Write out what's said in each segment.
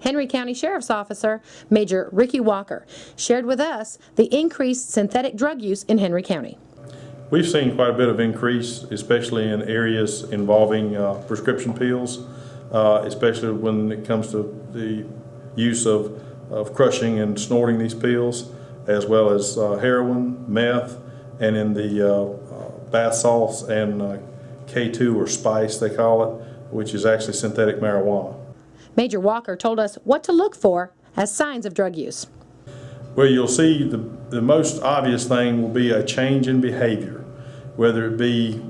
Henry County Sheriff's Officer Major Ricky Walker shared with us the increased synthetic drug use in Henry County. We've seen quite a bit of increase, especially in areas involving prescription pills, especially when it comes to the use of crushing and snorting these pills, as well as heroin, meth, and in the bath salts and K2 or spice they call it, which is actually synthetic marijuana. Major Walker told us what to look for as signs of drug use. Well, you'll see the most obvious thing will be a change in behavior, whether it be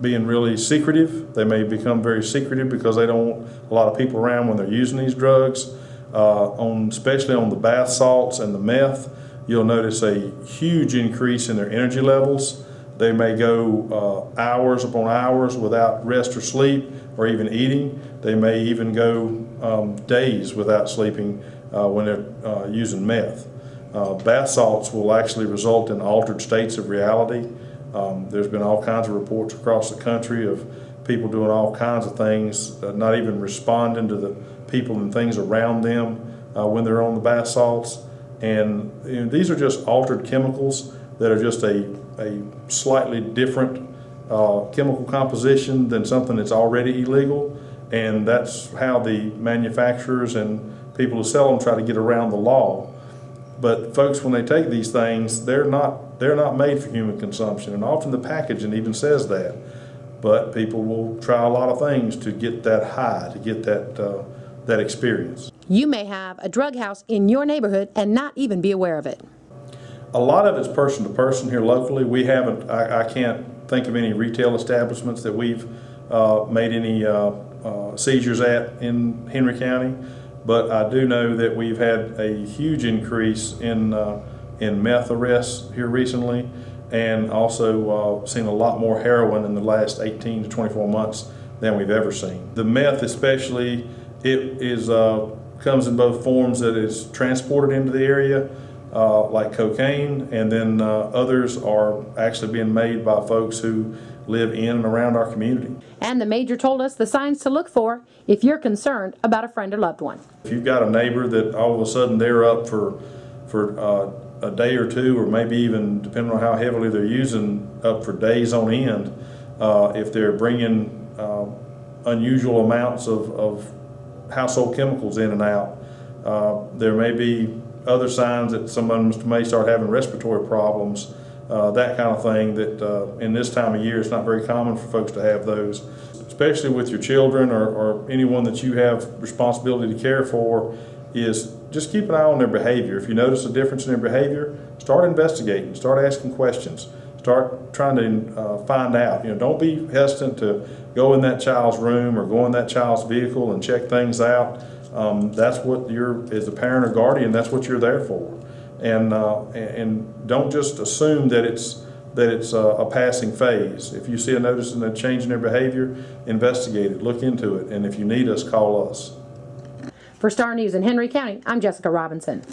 being really secretive. They may become very secretive because they don't want a lot of people around when they're using these drugs. Especially on the bath salts and the meth, you'll notice a huge increase in their energy levels. They may go hours upon hours without rest or sleep or even eating. They may even go days without sleeping when they're using meth. Bath salts will actually result in altered states of reality. There's been all kinds of reports across the country of people doing all kinds of things, not even responding to the people and things around them when they're on the bath salts. And these are just altered chemicals that are just a slightly different chemical composition than something that's already illegal. And that's how the manufacturers and people who sell them try to get around the law. But folks, when they take these things, they're not made for human consumption, and often the packaging even says that. But people will try a lot of things to get that high, to get that experience. You may have a drug house in your neighborhood and not even be aware of it. A lot of it's person to person here locally. We haven't, I can't think of any retail establishments that we've made any seizures at in Henry County, but I do know that we've had a huge increase in meth arrests here recently, and also seen a lot more heroin in the last 18 to 24 months than we've ever seen. The meth especially, it is comes in both forms that is transported into the area, like cocaine, and then others are actually being made by folks who live in and around our community. And the Major told us the signs to look for if you're concerned about a friend or loved one. If you've got a neighbor that all of a sudden they're up for a day or two, or maybe even, depending on how heavily they're using, up for days on end, if they're bringing unusual amounts of household chemicals in and out, there may be other signs that someone may start having respiratory problems, that kind of thing, that in this time of year it's not very common for folks to have those. Especially with your children or anyone that you have responsibility to care for, is just keep an eye on their behavior. If you notice a difference in their behavior, start investigating, start asking questions, start trying to find out. Don't be hesitant to go in that child's room or go in that child's vehicle and check things out. That's what as a parent or guardian, that's what you're there for. And don't just assume that it's a passing phase. If you see a notice and a change in their behavior, investigate it, look into it, and if you need us, call us. For Star News in Henry County, I'm Jessica Robinson.